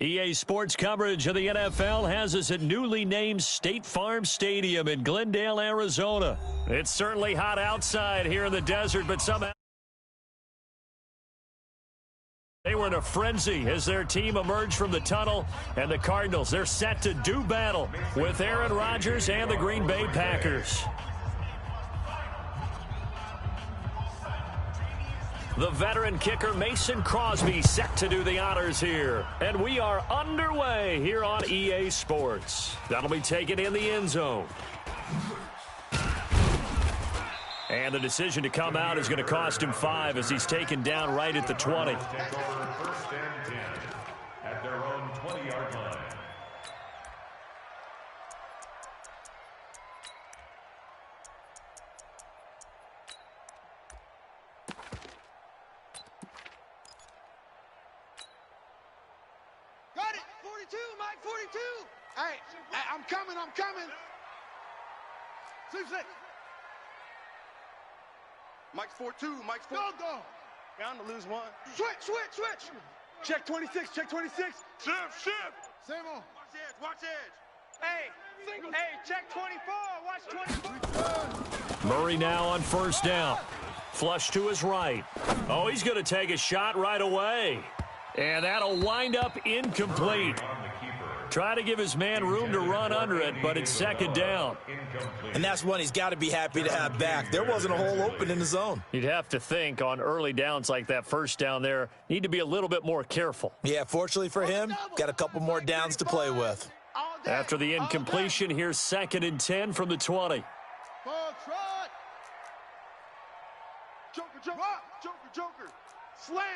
EA Sports coverage of the NFL has us at newly named State Farm Stadium in Glendale, Arizona. It's certainly hot outside here in the desert, but somehow they were in a frenzy as their team emerged from the tunnel, and the Cardinals, they're set to do battle with Aaron Rodgers and the Green Bay Packers. The veteran kicker Mason Crosby set to do the honors here. And we are underway here on EA Sports. That'll be taken in the end zone. And the decision to come out is going to cost him 5 as he's taken down right at the 20. First and 10 at their own 20-yard line. Got it! 42, Mike, 42! Hey, I'm coming. 6-6. Mike's 4-2, Mike's 4. Go. Bound to lose one. Switch. Check 26. Shift. Same on. Watch edge. Hey, check 24. Watch 24. Murray now on first down. Flush to his right. Oh, he's going to take a shot right away. And that'll wind up incomplete. Try to give his man room to run under it, but it's second down. And that's one he's got to be happy to have back. There wasn't a hole open in the zone. You'd have to think on early downs like that first down there, need to be a little bit more careful. Yeah, fortunately for him, got a couple more downs to play with. After the incompletion, here's 2nd and 10 from the 20. Joker. Slam.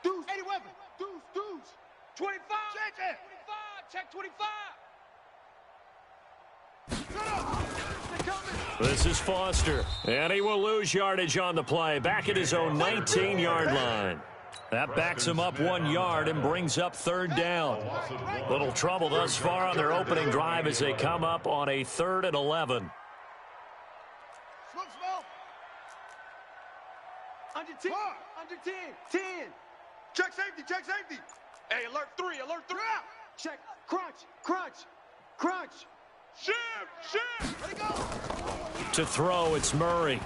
Deuce. Eddie Weber. Deuce. 25. Check 25. This is Foster, and he will lose yardage on the play. Back at his own 19-yard line. That backs him up 1 yard and brings up third down. Little trouble thus far on their opening drive as they come up on a 3rd and 11. Smoke. Under 10. 10. Check safety. Hey, alert 3. Check. Crunch. Shift. Let it go. To throw, it's Murray.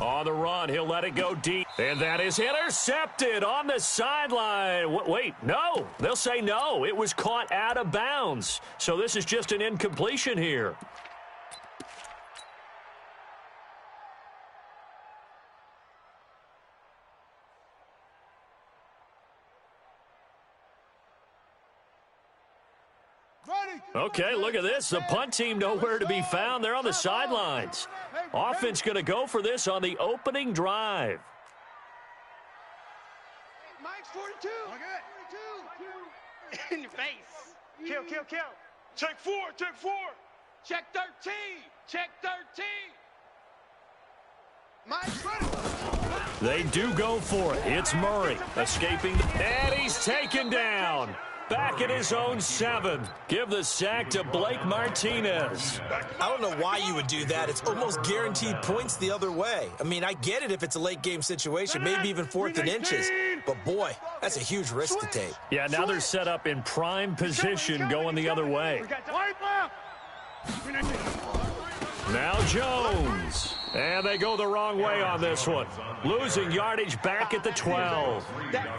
On the run, he'll let it go deep. And that is intercepted on the sideline. Wait, no. They'll say no. It was caught out of bounds. So this is just an incompletion here. Okay, look at this. The punt team nowhere to be found. They're on the sidelines. Offense going to go for this on the opening drive. Mike's 42. In your face. Kill. Check 4. Check 13. Mike's ready. They do go for it. It's Murray escaping. And he's taken down. Back at his own 7. Give the sack to Blake Martinez. I don't know why you would do that. It's almost guaranteed points the other way. I mean, I get it if it's a late game situation, maybe even 4th and inches. But boy, that's a huge risk to take. Yeah, now they're set up in prime position going the other way. Now Jones. And they go the wrong way on this one. Losing yardage back at the 12.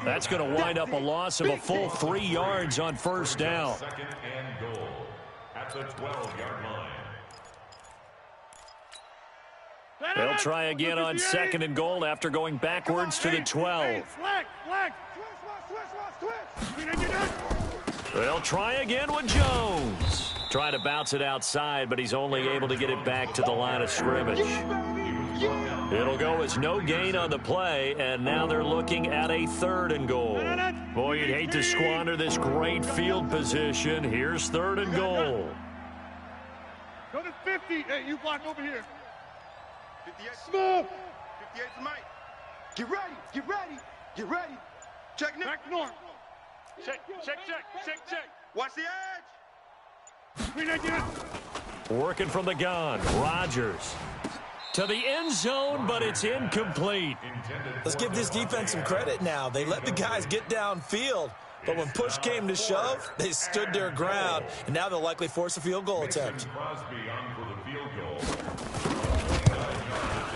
That's going to wind up a loss of a full 3 yards on first down. 2nd and goal at the 12-yard line. They'll try again on 2nd and goal after going backwards to the 12. They'll try again with Jones. Trying to bounce it outside, but he's only able to get it back to the line of scrimmage. It'll go as no gain on the play, and now they're looking at a 3rd and goal. Boy, you'd hate to squander this great field position. Here's 3rd and goal. Go to 50. Hey, you block over here. 58. Small. 58 for Mike. Get ready. Check Nick. Back north. Check. Watch the edge. Working from the gun. Rodgers. to the end zone, but it's incomplete. Let's give this defense some credit now. They let the guys get downfield, but when push came to shove, they stood their ground, and now they'll likely force a field goal attempt.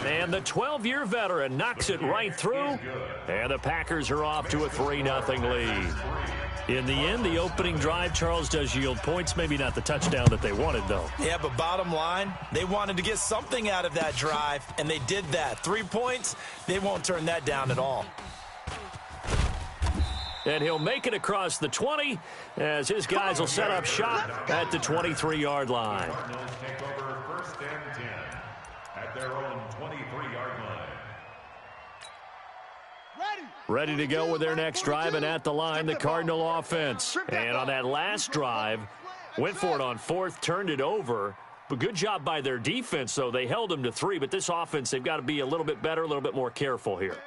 And the 12-year veteran knocks it right through, and the Packers are off to a 3-0 lead. In the end, the opening drive, Charles, does yield points. Maybe not the touchdown that they wanted, though. Yeah, but bottom line, they wanted to get something out of that drive, and they did that. 3 points, they won't turn that down at all. And he'll make it across the 20 as his guys will set up shop at the 23-yard line. Cardinals take over 1st and 10 at their own 23-yard line. Ready to go with their next drive, and at the line, the Cardinal offense. And on that last drive, went for it on 4th, turned it over. But good job by their defense, though. They held them to 3, but this offense, they've got to be a little bit better, a little bit more careful here.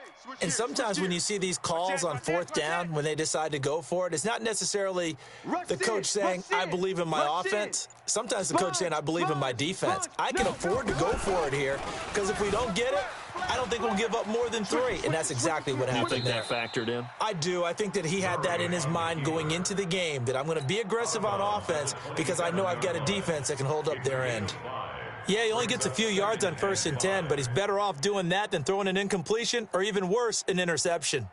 And sometimes when you see these calls on 4th down, when they decide to go for it, it's not necessarily the coach saying, I believe in my offense. Sometimes the coach saying, I believe in my defense. I can afford to go for it here, because if we don't get it, I don't think we'll give up more than 3, and that's exactly what happened there. You think that factored in? I do. I think that he had that in his mind going into the game, that I'm going to be aggressive on offense because I know I've got a defense that can hold up their end. Yeah, he only gets a few yards on 1st and 10, but he's better off doing that than throwing an incompletion or even worse, an interception.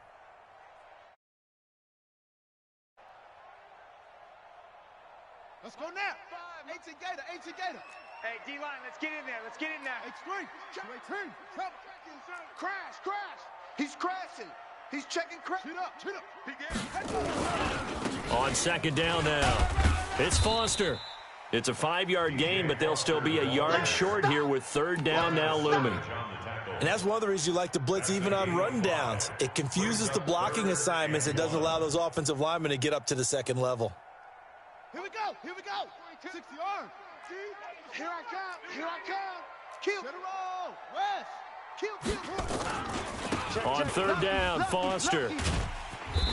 Let's go now. 18 Gator. Hey, D-line, let's get in there. Let's get in there. X3. 18. Crash. He's crashing. He's checking crash. Chin up. On 2nd down now, it's Foster. It's a 5-yard gain, but they'll still be a yard short here with 3rd down now looming. And that's one of the reasons you like to blitz even on run downs. It confuses the blocking assignments. It doesn't allow those offensive linemen to get up to the 2nd level. Here we go. 60 yards. Here I come. Kill. West. Kill. On 3rd down, Foster.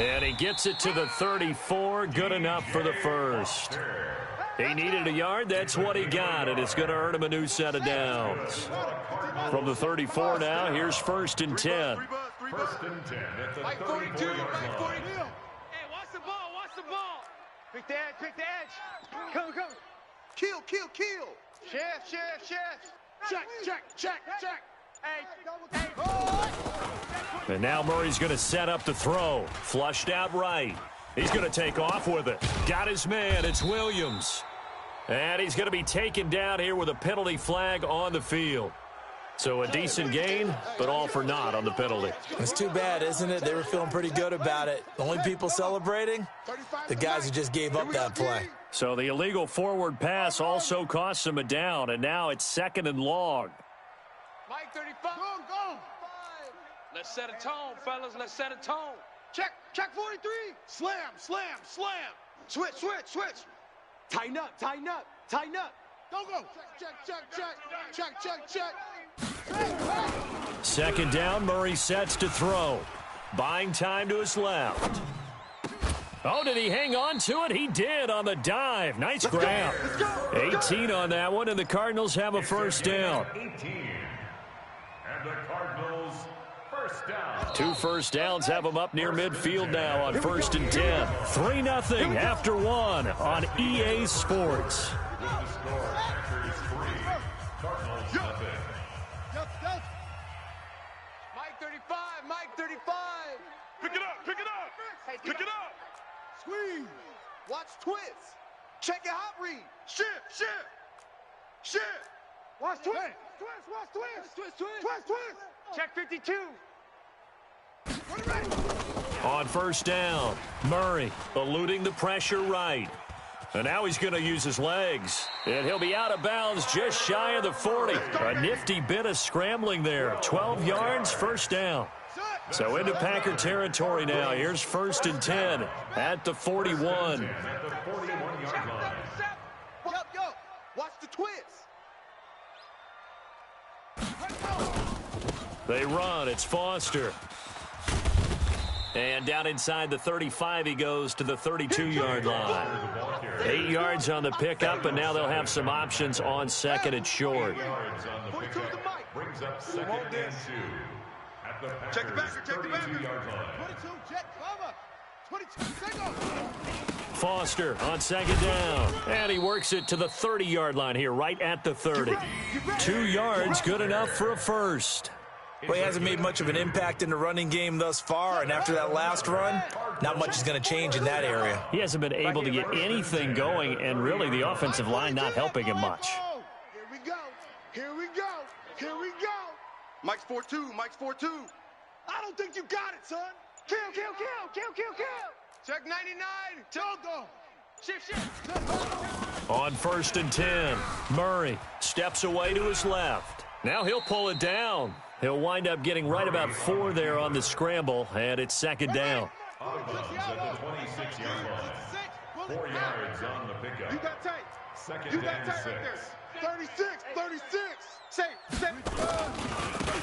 And he gets it to the 34. Good enough for the 1st. He needed a yard. That's what he got, and it's going to earn him a new set of downs. From the 34 now, here's 1st and 10. 1st and 10 at the 34-yard line. Hey, watch the ball. Pick the edge. Come. Kill. Chef. Check. Hey. And now Murray's going to set up the throw. Flushed out right. He's going to take off with it. Got his man. It's Williams. And he's going to be taken down here with a penalty flag on the field. So a decent gain, but all for naught on the penalty. It's too bad, isn't it? They were feeling pretty good about it. The only people celebrating, the guys who just gave up that play. So the illegal forward pass also costs him a down, and now it's 2nd and long. Mike 35. Go. Let's set a tone, fellas. Let's set a tone. Check 43. Slam. Switch. Tighten up. Go. Check. 2nd down, Murray sets to throw. Buying time to his left. Oh, did he hang on to it? He did on the dive. Nice grab. 18 on that one, and the Cardinals have a 1st down. 18. And the Cardinals, 1st down. 2 1st downs have them up near midfield now on 1st and 10. 3-0 after 1 on EA Sports. With the score, Packers 3, Cardinals nothing. Mike 35. Pick it up. Squeeze. Watch twist. Check your hot read. Shift. Watch twist. Twist. Check 52. On 1st down, Murray eluding the pressure right. And now he's going to use his legs. And he'll be out of bounds just shy of the 40. A nifty bit of scrambling there. 12 yards, 1st down. So into Packer territory now. Here's 1st and 10 at the 41. At the 41-yard line. Yo. Watch the twist. They run. It's Foster. And down inside the 35, he goes to the 32-yard line. 8 yards on the pickup, and now they'll have some options on second and short. 8 yards on the pickup. Brings up second and 2. At the Check the Packers' backer, check the backer. 32-yard line. 22, check, cover. 22, second. Foster on second down, and he works it to the 30-yard line here, right at the 30. 2 yards, good enough for a first. Well, he hasn't made much of an impact in the running game thus far, and after that last run, not much is going to change in that area. He hasn't been able to get anything going, and really the offensive line not helping him much. Here we go. Here we go. Here we go. Mike's 4-2. Mike's 4-2. I don't think you got it, son. Kill, kill, kill, kill, kill, kill. Check 99. Go. Shift. On first and 10, Murray steps away to his left. Now he'll pull it down. He'll wind up getting right about 4 there on the scramble, and it's second down. Out of bounds at the 26-yard line. 4 yards on the pickup. You got tight. Second and 6. 36. Say.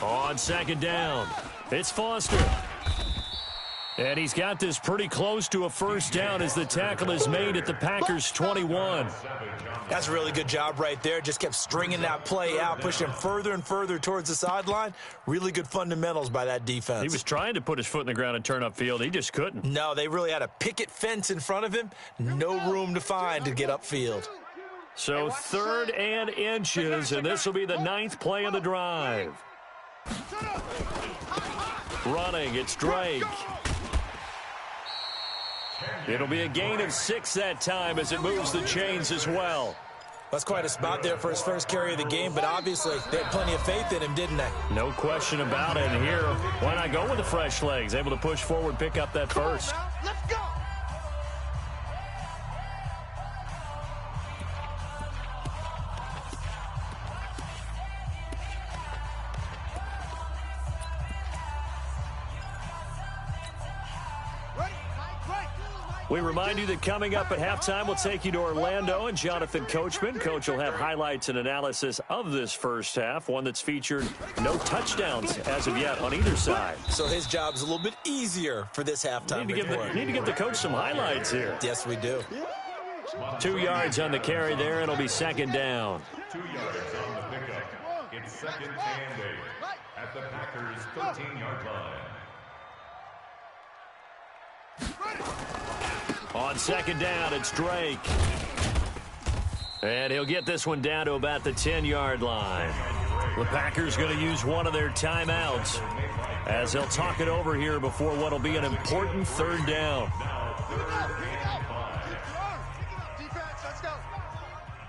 On second down, it's Foster. And he's got this pretty close to a first down as the tackle is made at the Packers' 21. That's a really good job right there. Just kept stringing that play out, pushing him further and further towards the sideline. Really good fundamentals by that defense. He was trying to put his foot in the ground and turn upfield. He just couldn't. No, they really had a picket fence in front of him. No room to find to get upfield. So 3rd and inches, and this will be the 9th play of the drive. Running, it's Drake. It'll be a gain of 6 that time as it moves the chains as well. That's quite a spot there for his first carry of the game, but obviously they had plenty of faith in him, didn't they? No question about it. And here, why not go with the fresh legs? Able to push forward, pick up that first. Let's go. We remind you that coming up at halftime, we'll take you to Orlando and Jonathan Coachman. Coach will have highlights and analysis of this first half, one that's featured no touchdowns as of yet on either side. So his job's a little bit easier for this halftime report. Need to give the coach some highlights here. Yes, we do. 2 yards on the carry there. It'll be second down. 2 yards on the pickup. It's second and 8 at the Packers' 13-yard line. On second down, it's Drake. And he'll get this one down to about the 10-yard line. The Packers going to use one of their timeouts as they'll talk it over here before what will be an important 3rd down. Defense, let's go.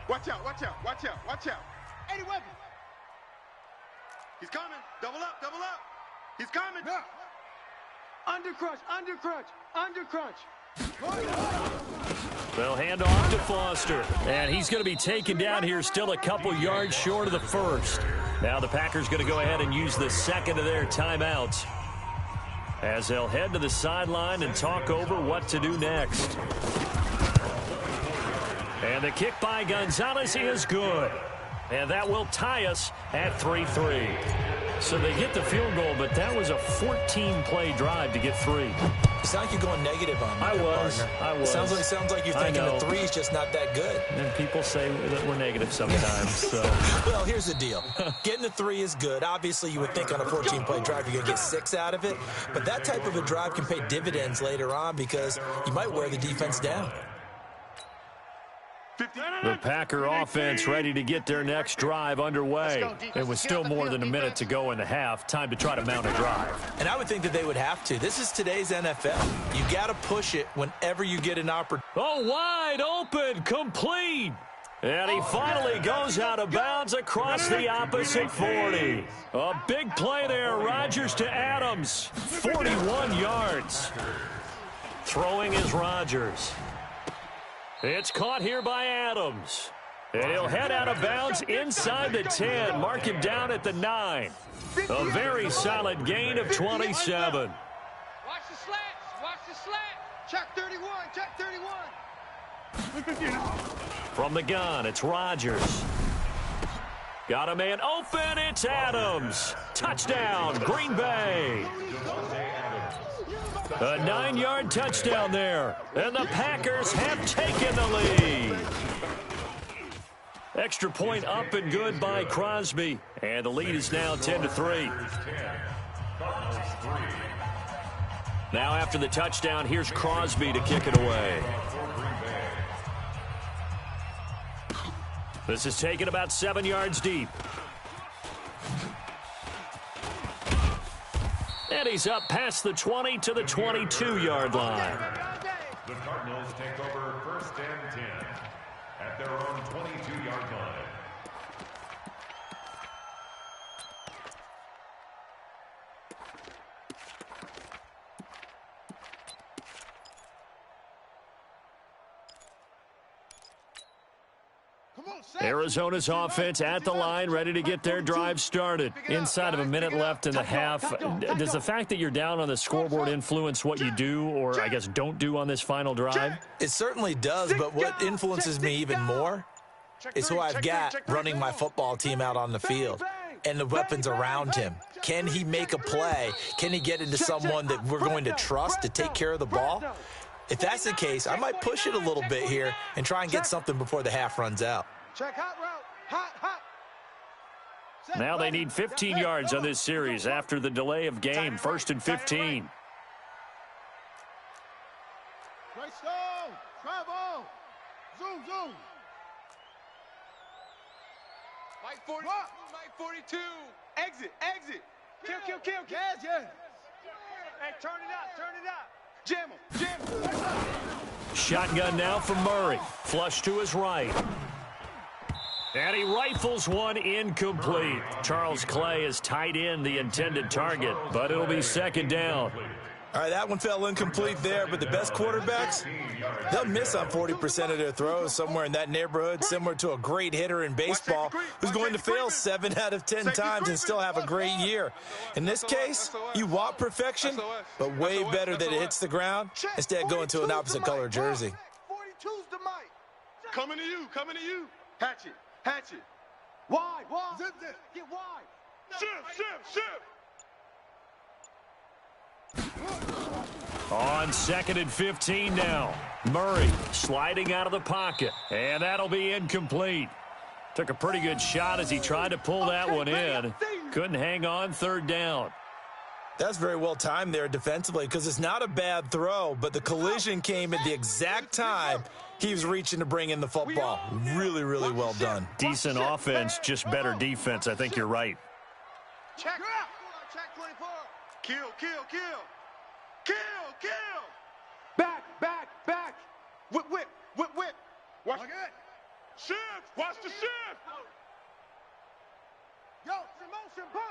Watch out. 80 weapons. He's coming. Double up. He's coming. Yeah. Under crunch. They'll hand off to Foster. And he's going to be taken down here still a couple yards short of the first. Now the Packers going to go ahead and use the second of their timeouts as they'll head to the sideline and talk over what to do next. And the kick by Gonzalez is good. And that will tie us at 3-3. So they get the field goal, but that was a 14-play drive to get 3. You sound like you're going negative on me. I was. Sounds like you're thinking the 3 is just not that good. And people say that we're negative sometimes. So. Well, here's the deal. Getting the 3 is good. Obviously, you would think on a 14-play drive you're going to get 6 out of it. But that type of a drive can pay dividends later on because you might wear the defense down. The Packer offense ready to get their next drive underway. It was still more than a minute to go in the half. Time to try to mount a drive. And I would think that they would have to. This is today's NFL. You got to push it whenever you get an opportunity. Oh, wide open, complete. And he finally goes out of bounds across the opposite 40. A big play there. Rodgers to Adams. 41 yards. Throwing is Rodgers. It's caught here by Adams. And he'll head out of bounds inside the 10. Mark him down at the 9. A very solid gain of 27. Watch the slat. Check 31. From the gun, it's Rodgers. Got a man open. It's Adams. Touchdown, Green Bay. A 9-yard touchdown there. And the Packers have taken the lead. Extra point up and good by Crosby. And the lead is now 10-3. Now after the touchdown, here's Crosby to kick it away. This is taken about 7 yards deep. And he's up past the 20 to the 22-yard line. The Cardinals take over 1st and 10 at their own 22-yard line. Arizona's offense at the line, ready to get their drive started. Inside of a minute left in the half. Does the fact that you're down on the scoreboard influence what you do, or I guess don't do on this final drive? It certainly does, but what influences me even more is who I've got running my football team out on the field and the weapons around him. Can he make a play? Can he get into someone that we're going to trust to take care of the ball? If that's the case, I might push it a little bit here and try and get something before the half runs out. Check hot route. Hot. Now they need 15 yards on this series after the delay of game. 1st and 15. Right stone. Travel. Zoom. Mike 40. Mike 42. Exit. Kill. Yes. Hey, turn it up. Jam him. Shotgun now for Murray. Flush to his right. And he rifles one incomplete. Charles Clay is tight in the intended target, but it'll be 2nd down. All right, that one fell incomplete there, but the best quarterbacks, they'll miss on 40% of their throws, somewhere in that neighborhood, similar to a great hitter in baseball who's going to fail 7 out of 10 times and still have a great year. In this case, you want perfection, but way better that it hits the ground instead of going to an opposite color jersey. 42's the mic. Coming to you. Hatchet. Wide. Zip. Get wide. Shift. On 2nd and 15 now. Murray sliding out of the pocket. And that'll be incomplete. Took a pretty good shot as he tried to pull that one in. Couldn't hang on. 3rd down. That's very well timed there defensively because it's not a bad throw, but the collision came at the exact time he was reaching to bring in the football. Really well done. Decent offense, just better defense. I think you're right. Check 24. Kill. Back. Whip. Watch it. Shift. Watch the shift. Yo, motion. Bump.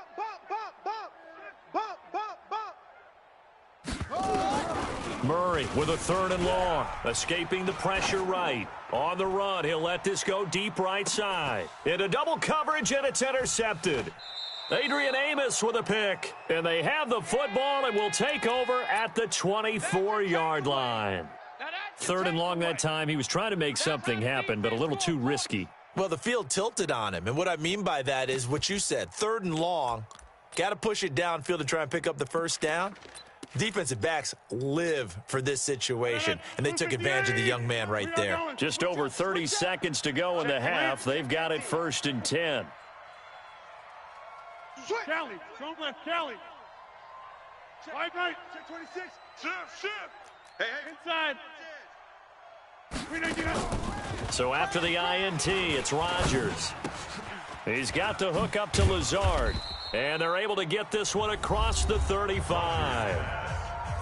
Murray with a 3rd and long. Escaping the pressure right. On the run, he'll let this go deep right side. Into double coverage, and it's intercepted. Adrian Amos with a pick. And they have the football and will take over at the 24-yard line. 3rd and long that time. He was trying to make something happen, but a little too risky. Well, the field tilted on him, and what I mean by that is what you said. 3rd and long, got to push it downfield to try and pick up the 1st down. Defensive backs live for this situation, and they took advantage of the young man right there. Just over 30 seconds to go in the half. They've got it 1st and 10. Kelly, don't left Kelly. Right. Check 26. Shift. Hey. Inside. So after the INT, it's Rodgers. He's got the hook up to Lazard. And they're able to get this one across the 35.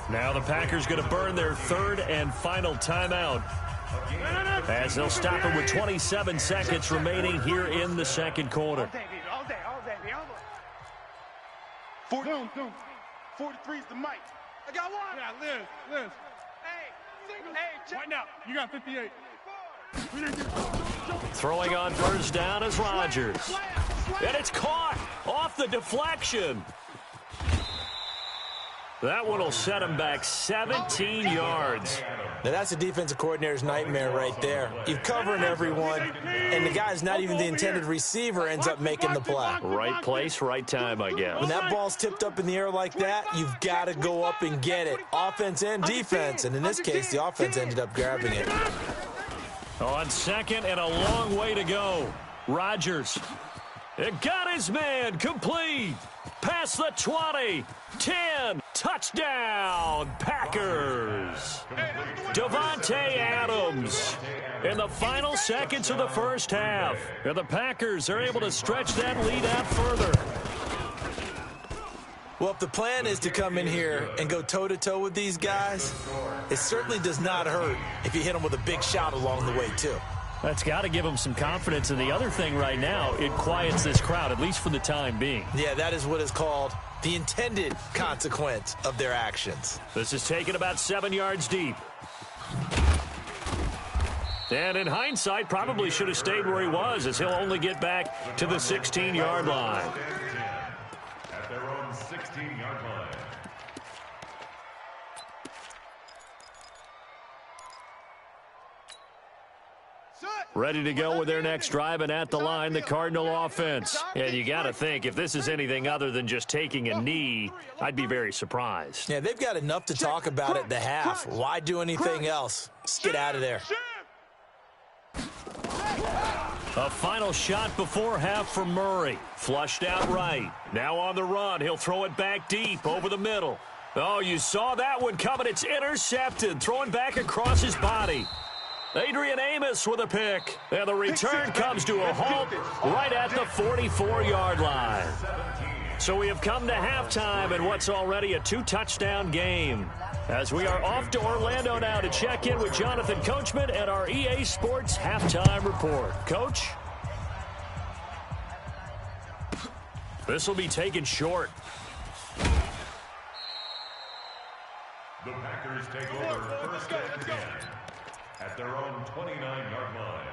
Now the Packers going to burn their 3rd and final timeout, as they'll stop it with 27 seconds remaining here in the 2nd quarter. All day. 43's the mic. I got one. Yeah, Liz. Hey, right now, you got 58. Throwing on 1st down is Rodgers. And it's caught off the deflection. That one will set him back 17 yards. Now, that's a defensive coordinator's nightmare right there. You're covering everyone, and the guy's not even the intended receiver ends up making the play. Right place, right time, I guess. When that ball's tipped up in the air like that, you've got to go up and get it. Offense and defense, and in this case, the offense ended up grabbing it. On second and a long way to go. Rodgers. It got his man complete. Past the 20. 10. Touchdown, Packers. Davante Adams in the final seconds of the first half. And the Packers are able to stretch that lead out further. Well, if the plan is to come in here and go toe-to-toe with these guys, it certainly does not hurt if you hit them with a big shot along the way, too. That's got to give them some confidence. And the other thing right now, it quiets this crowd, at least for the time being. Yeah, that is what is called the intended consequence of their actions. This is taken about 7 yards deep. And in hindsight, probably should have stayed where he was, as he'll only get back to the 16-yard line. At their own 16-yard line. Ready to go with their next drive, and at the line, the Cardinal offense. And you got to think, if this is anything other than just taking a knee, I'd be very surprised. Yeah, they've got enough to talk about at the half. Why do anything else? Just get out of there. A final shot before half from Murray. Flushed out right. Now on the run. He'll throw it back deep over the middle. Oh, you saw that one coming. It's intercepted. Throwing back across his body. Adrian Amos with a pick. And the return comes to a halt right at the 44-yard line. So we have come to halftime in what's already a 2-touchdown game. As we are off to Orlando now to check in with Jonathan Coachman and our EA Sports Halftime Report. Coach? This will be taken short. The Packers take over first and 10 at their own 29-yard line.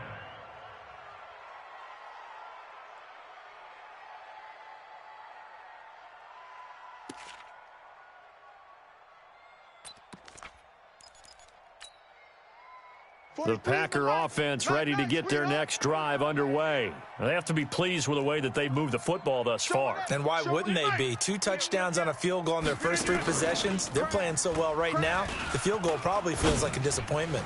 The Packer offense ready to get their next drive underway. They have to be pleased with the way that they've moved the football thus far. And why wouldn't they be? 2 touchdowns on a field goal in their first 3 possessions. They're playing so well right now, the field goal probably feels like a disappointment.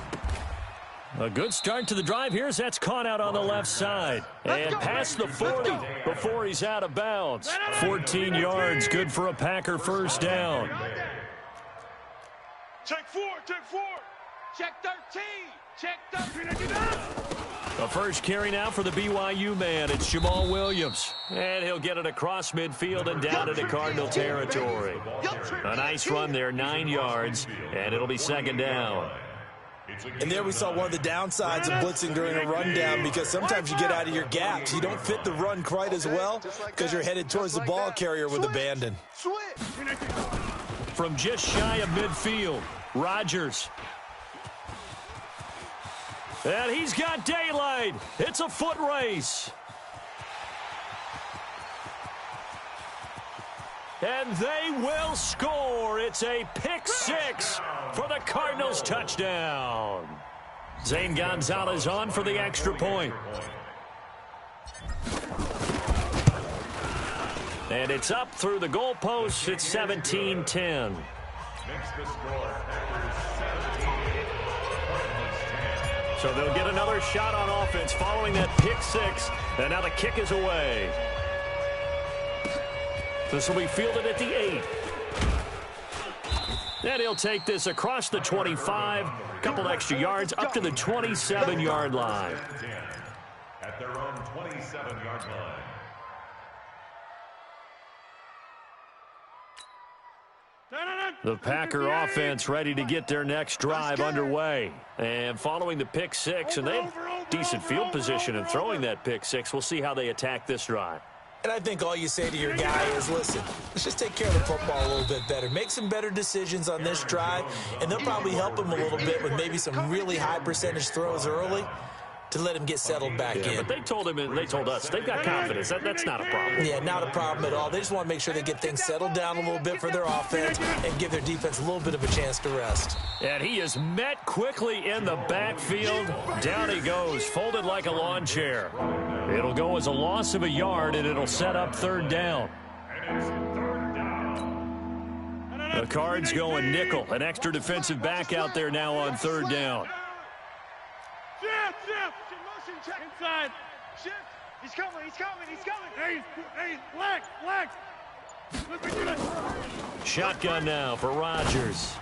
A good start to the drive. Here's that's caught out on the left side. And past the 40 before he's out of bounds. 14 yards, good for a Packer first down. Check 4, check 4. Check 13. Check 13. The first carry now for the BYU man. It's Jamal Williams. And he'll get it across midfield and down into Cardinal territory. A nice run there, 9 yards, and it'll be second down. And there we saw one of the downsides of blitzing during a rundown, because sometimes you get out of your gaps. You don't fit the run quite as well because you're headed towards the ball carrier with abandon. From just shy of midfield, Rodgers. And he's got daylight. It's a foot race. And they will score. It's a pick 6 for the Cardinals touchdown. Zane Gonzalez on for the extra point. And it's up through the goalposts. It's 17-10. So they'll get another shot on offense following that pick 6. And now the kick is away. This will be fielded at the 8. And he'll take this across the 25. A couple extra yards up to the 27-yard line. At their own 27-yard line. The Packer offense ready to get their next drive underway. And following the pick 6, and they have decent field position in throwing that pick 6. We'll see how they attack this drive. And I think all you say to your guy is, listen, let's just take care of the football a little bit better. Make some better decisions on this drive, and they'll probably help him a little bit with maybe some really high percentage throws early. to let him get settled back in. But they told us they've got confidence. That's not a problem. Yeah, not a problem at all. They just want to make sure they get things settled down a little bit for their offense and give their defense a little bit of a chance to rest. And he is met quickly in the backfield. Down he goes, folded like a lawn chair. It'll go as a loss of a yard, and it'll set up third down. The Cards going nickel. An extra defensive back out there now on third down. Shift. Inside. Shift. He's coming. Hey, black. Shotgun now for Rodgers.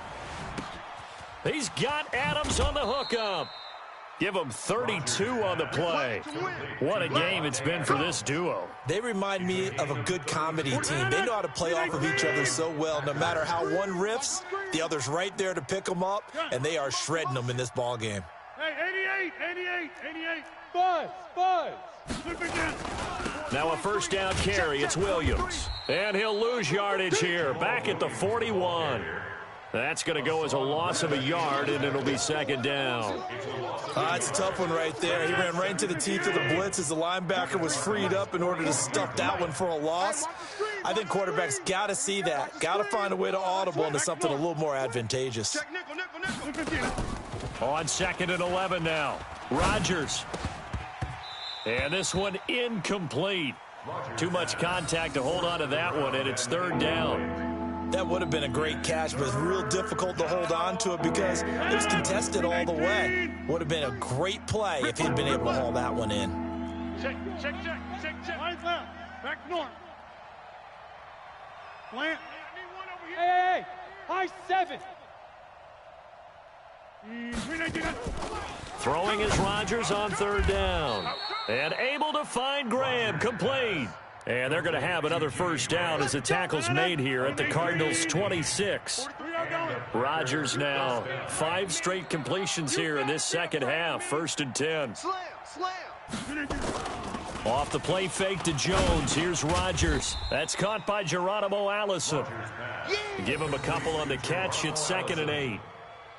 He's got Adams on the hookup. Give him 32 on the play. What a game it's been for this duo. They remind me of a good comedy team. They know how to play off of each other so well. No matter how one riffs, the other's right there to pick them up, and they are shredding them in this ball game. Hey, 88. Buzz. Now a first down carry. It's Williams. And he'll lose yardage here. Back at the 41. That's going to go as a loss of a yard, and it'll be second down. It's a tough one right there. He ran right into the teeth of the blitz as the linebacker was freed up in order to stuff that one for a loss. I think quarterbacks got to see that. Got to find a way to audible into something a little more advantageous. On second and 11 now. Rodgers. And this one incomplete. Too much contact to hold on to that one, and it's third down. That would have been a great catch, but it's real difficult to hold on to it because it was contested all the way. Would have been a great play if he'd been able to haul that one in. Check. Right left. Back north. Plant. Hey. High 7. Throwing is Rodgers on third down. And able to find Graham. Complete. And they're going to have another first down as the tackle's made here at the Cardinals' 26. Rodgers now 5 straight completions here in this second half. First and 10. Off the play fake to Jones. Here's Rodgers. That's caught by Geronimo Allison. Give him a couple on the catch. It's second and 8.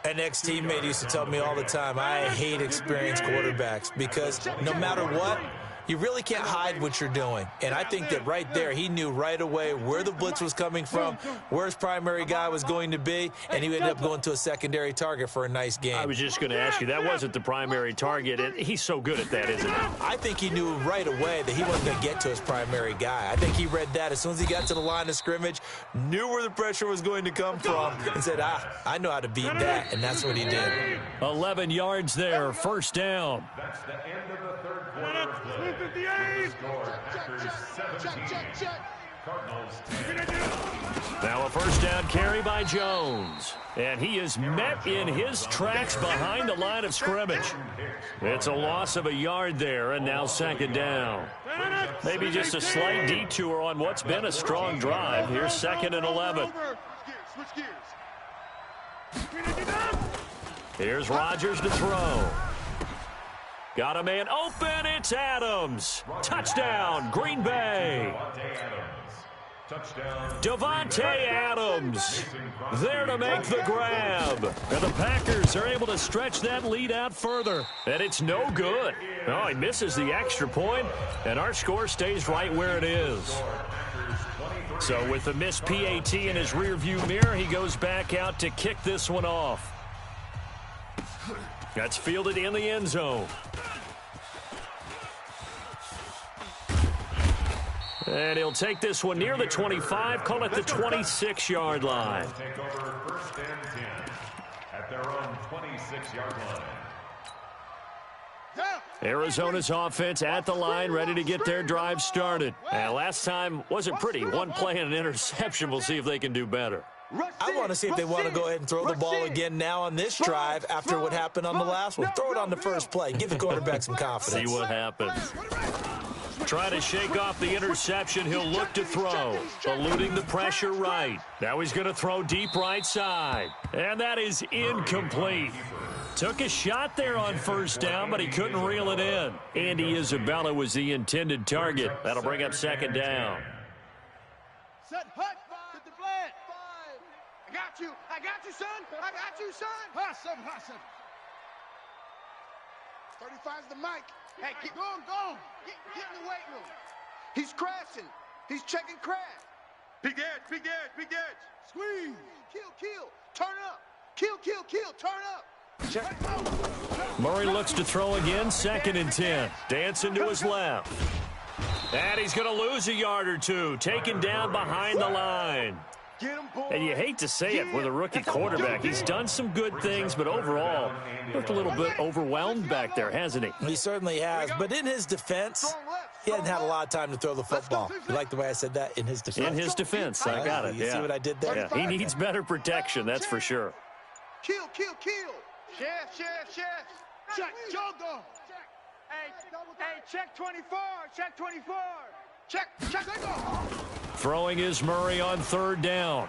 An ex-teammate used to tell me all the time, I hate experienced quarterbacks because no matter what, you really can't hide what you're doing. And I think that right there, he knew right away where the blitz was coming from, where his primary guy was going to be, and he ended up going to a secondary target for a nice game. I was just going to ask you, that wasn't the primary target, and he's so good at that, isn't he? I think he knew right away that he wasn't going to get to his primary guy. I think he read that as soon as he got to the line of scrimmage, knew where the pressure was going to come from, and said, I know how to beat that, and that's what he did. 11 yards there, first down. That's the end of the third quarter of play. Score, Packers 17. Cardinals 10. Now a first down carry by Jones. And he is met in his tracks behind the line of scrimmage. It's a loss of a yard there, and now second down. Maybe just a slight detour on what's been a strong drive. Here's second and 11. Switch gears. Here's Rodgers to throw. Got a man open. It's Adams. Touchdown, Green Bay. Davante Adams there to make the grab. And the Packers are able to stretch that lead out further. And it's no good. Oh, he misses the extra point, and our score stays right where it is. So with the missed PAT in his rearview mirror, he goes back out to kick this one off. That's fielded in the end zone. And he'll take this one near the 25, call it the 26-yard line. Take over first and 10 at their own 26-yard line. Arizona's offense at the line, ready to get their drive started. And last time wasn't pretty. One play and an interception. We'll see if they can do better. I want to see if they want to go ahead and throw the ball again now on this drive after what happened on the last one. Throw it on the first play. Give the quarterback some confidence. See what happens. Trying to shake off the interception. He'll look to throw. Eluding the pressure right. Now he's going to throw deep right side. And that is incomplete. Took a shot there on first down, but he couldn't reel it in. Andy Isabella was the intended target. That'll bring up second down. Set, hut, get the flat. I got you, son. I got you, son. Hot seven. 35's the mic. Hey, get going. Get in the weight room. He's crashing. He's checking crash. Big edge. Squeeze. Kill. Turn up. Kill. Turn up. Check. Murray looks to throw again, 2nd and 10. Dancing to his left. And he's going to lose a yard or two, taken down behind the line. And you hate to say it with a rookie quarterback. He's done some good things, but overall, looked a little bit overwhelmed back there, hasn't he? He certainly has. But in his defense, he hadn't had a lot of time to throw the football. You like the way I said that? In his defense. In his defense, I got it. You see what I did there? Yeah, he needs better protection, that's for sure. Kill. Chef. Check. Jogo. Hey, check 24. Check. Throwing is Murray on 3rd down.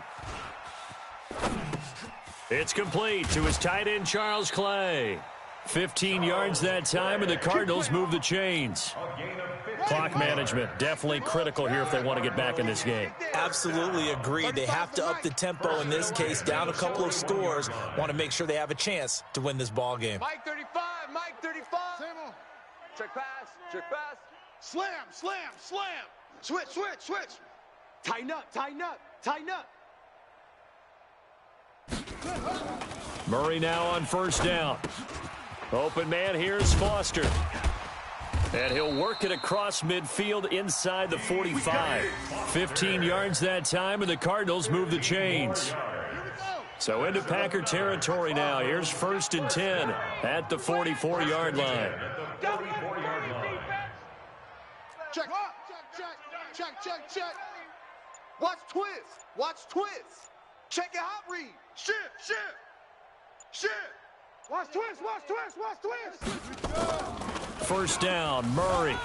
It's complete to his tight end, Charles Clay. 15 yards that time, and the Cardinals move the chains. Clock management definitely critical here if they want to get back in this game. Absolutely agreed. They have to up the tempo in this case, down a couple of scores. Want to make sure they have a chance to win this ball game. Mike 35. Check pass. Slam. Switch. Tighten up. Murray now on 1st down. Open man, here's Foster. And he'll work it across midfield inside the 45. 15 yards that time, and the Cardinals move the chains. So into Packer territory now. Here's 1st and 10 at the 44-yard line. Check. Watch twist. Check your hot read. Shift. Watch twist. 1st down, Murray.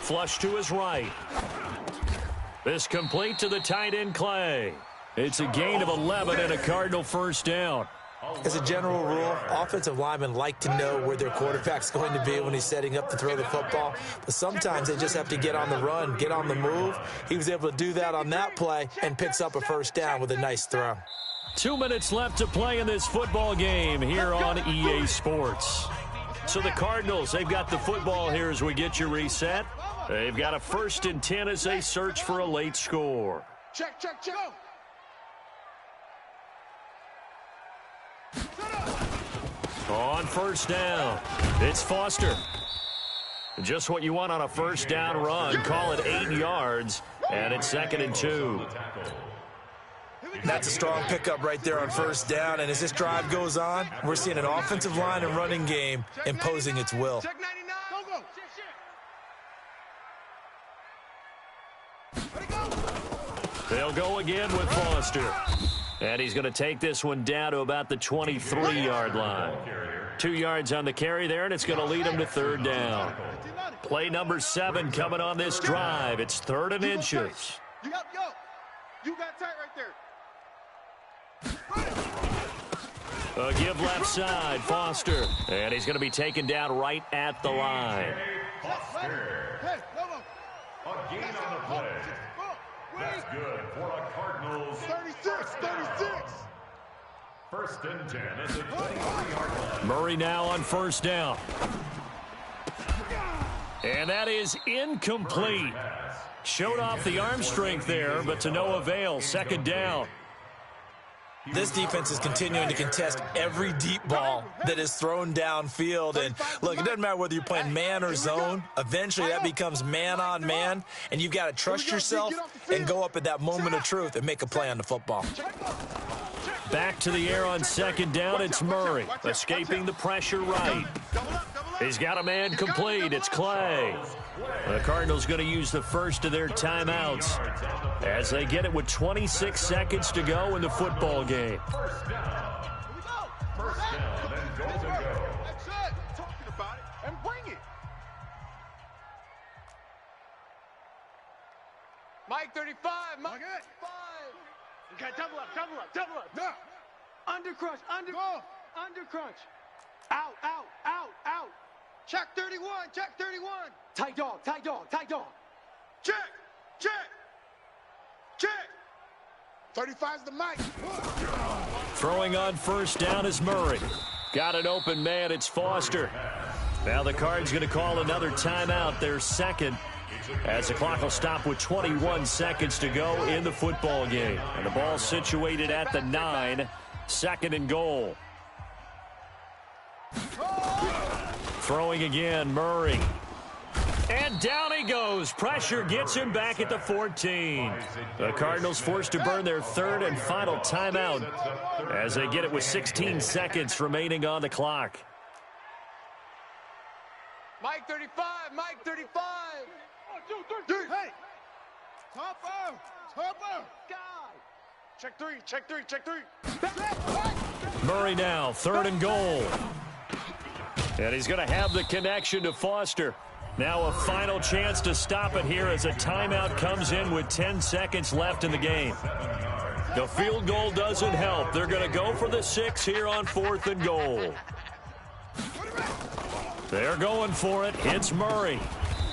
Flush to his right. This complete to the tight end, Clay. It's a gain of 11 and a Cardinal 1st down. As a general rule, offensive linemen like to know where their quarterback's going to be when he's setting up to throw the football. But sometimes they just have to get on the run, get on the move. He was able to do that on that play and picks up a 1st down with a nice throw. 2 minutes left to play in this football game here on EA Sports. So the Cardinals, they've got the football here as we get you reset. They've got a 1st and 10 as they search for a late score. Check. On 1st down, it's Foster. Just what you want on a 1st down run. Call it 8 yards, and it's 2nd and 2. That's a strong pickup right there on 1st down, and as this drive goes on, we're seeing an offensive line and running game imposing its will. Check 99. Go. They'll go again with Foster. And he's going to take this one down to about the 23-yard line. 2 yards on the carry there, and it's going to lead him to 3rd down. Play number 7 coming on this drive. It's 3rd and inches. You got tight right there. A give left side, Foster. And he's going to be taken down right at the line. A gain on the play. That's good for a Cardinals. 36. 1st and 10 at the 23-yard line. Murray now on 1st down. And that is incomplete. Showed off the arm strength there, but to no avail. 2nd down. This defense is continuing to contest every deep ball that is thrown downfield. And, look, it doesn't matter whether you're playing man or zone. Eventually, that becomes man-on-man, and you've got to trust yourself and go up at that moment of truth and make a play on the football. Back to the air on 2nd down. It's Murray, escaping the pressure right. He's got a man complete. It's Clay. The Cardinals going to use the first of their timeouts as they get it with 26 seconds to go in the football game. First down, and goal to go. That's it. Talking about it and bring it. Mike 35. Mike 5. Okay, double up. No. Under crunch. Out. Check 31. Tight dog. Check. 35's the mic. Throwing on 1st down is Murray. Got an open man. It's Foster. Now the Cards going to call another timeout, their second, as the clock will stop with 21 seconds to go in the football game. And the ball situated at the 9, 2nd and goal. Throwing again, Murray. And down he goes. Pressure gets him back at the 14. The Cardinals forced to burn their 3rd and final timeout as they get it with 16 seconds remaining on the clock. Mike 35, Mike 35. 1, 2, 3. Hey. Top out. Check 3, check 3, check 3. Murray now, 3rd and goal. And he's going to have the connection to Foster. Now a final chance to stop it here as a timeout comes in with 10 seconds left in the game. The field goal doesn't help. They're going to go for the 6 here on 4th and goal. They're going for it. It's Murray.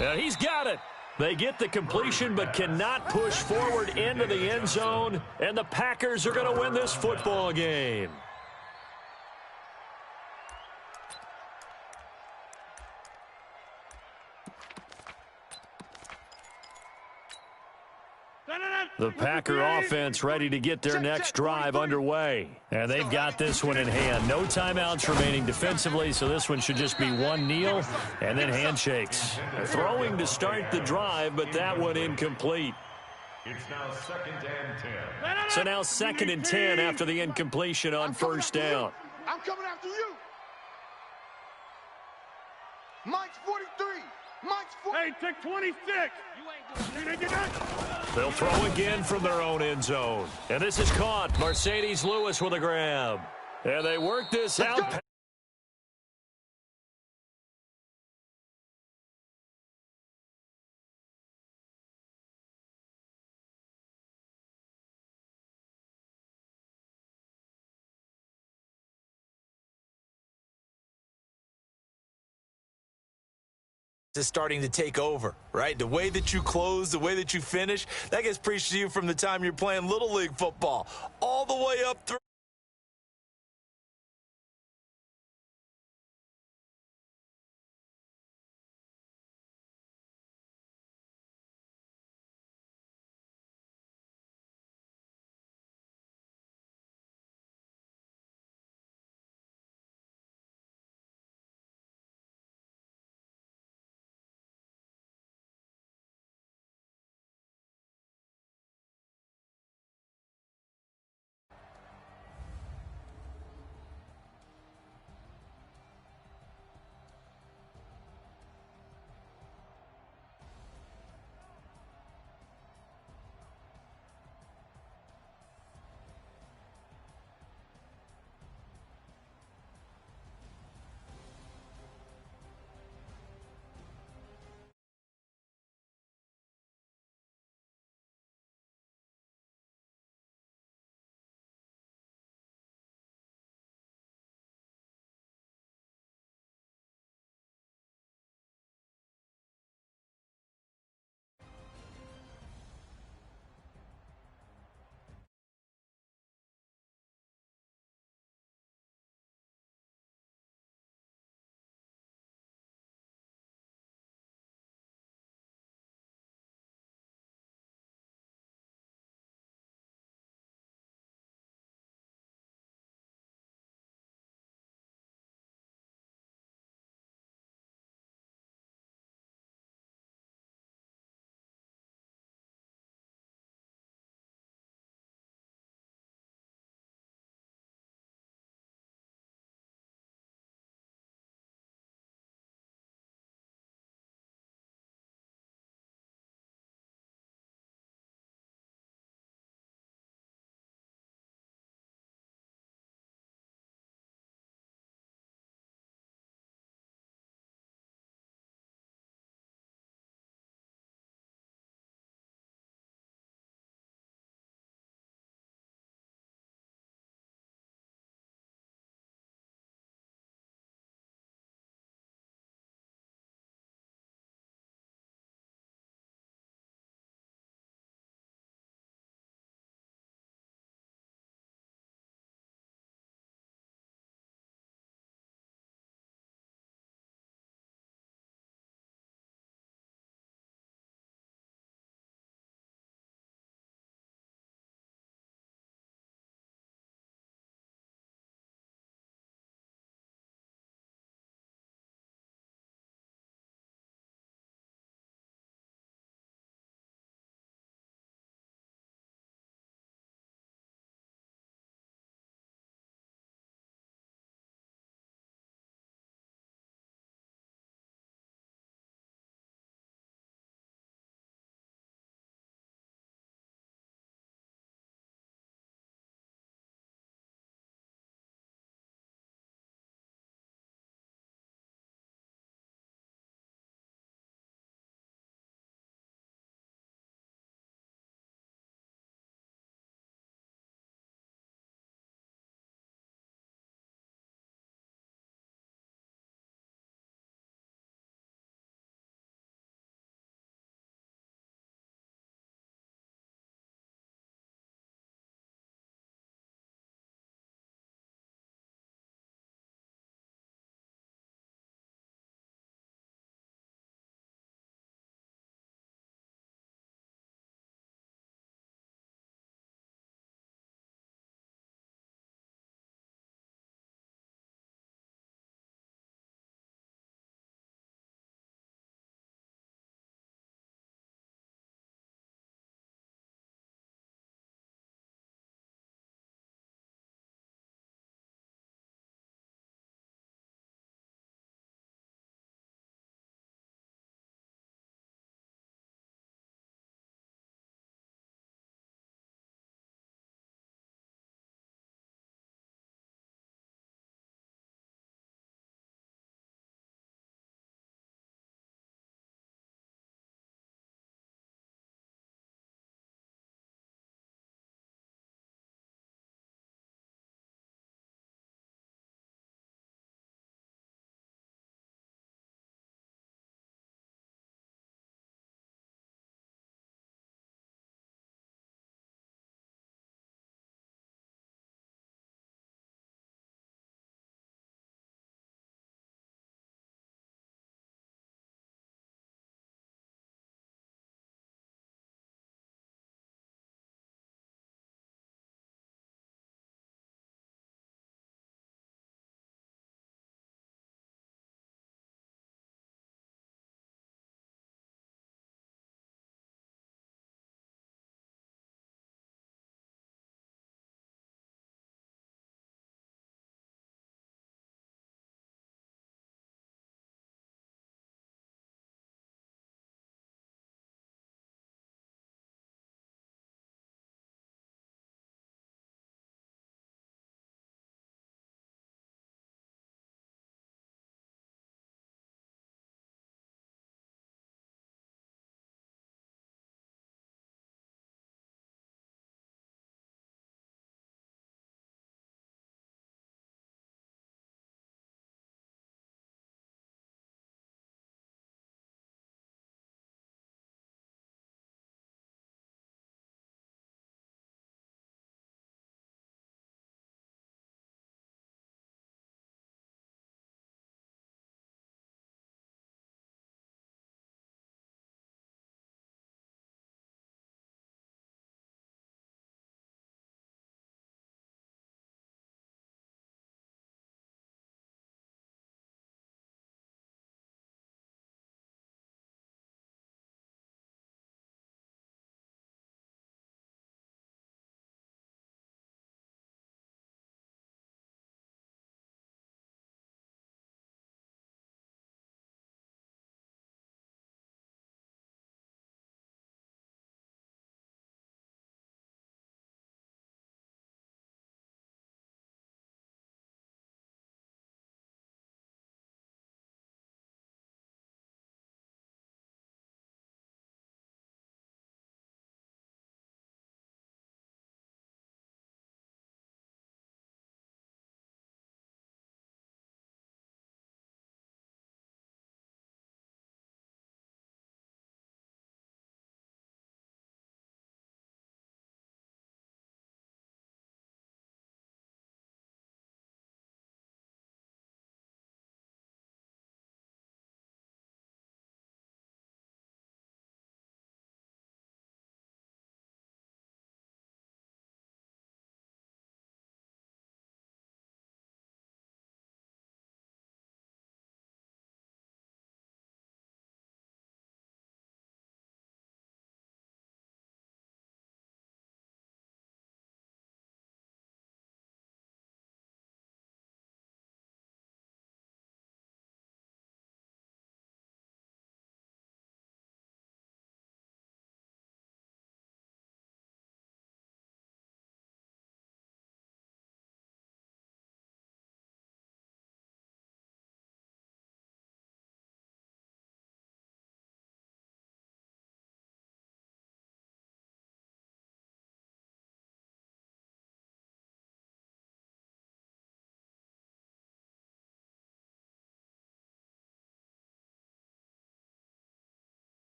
And he's got it. They get the completion but cannot push forward into the end zone. And the Packers are going to win this football game. The Packer offense ready to get their next drive underway. And they've got this one in hand. No timeouts remaining defensively, so this one should just be one kneel and then handshakes. Throwing to start the drive, but that one incomplete. It's now 2nd and 10. So now 2nd and 10 after the incompletion on 1st down. I'm coming after you. Mike's 43. Mike's 43. Hey, take 26. You didn't get that? They'll throw again from their own end zone. And this is caught. Mercedes Lewis with a grab. And they work this out. Is starting to take over, right? The way that you close, the way that you finish, that gets preached to you from the time you're playing Little League football all the way up through.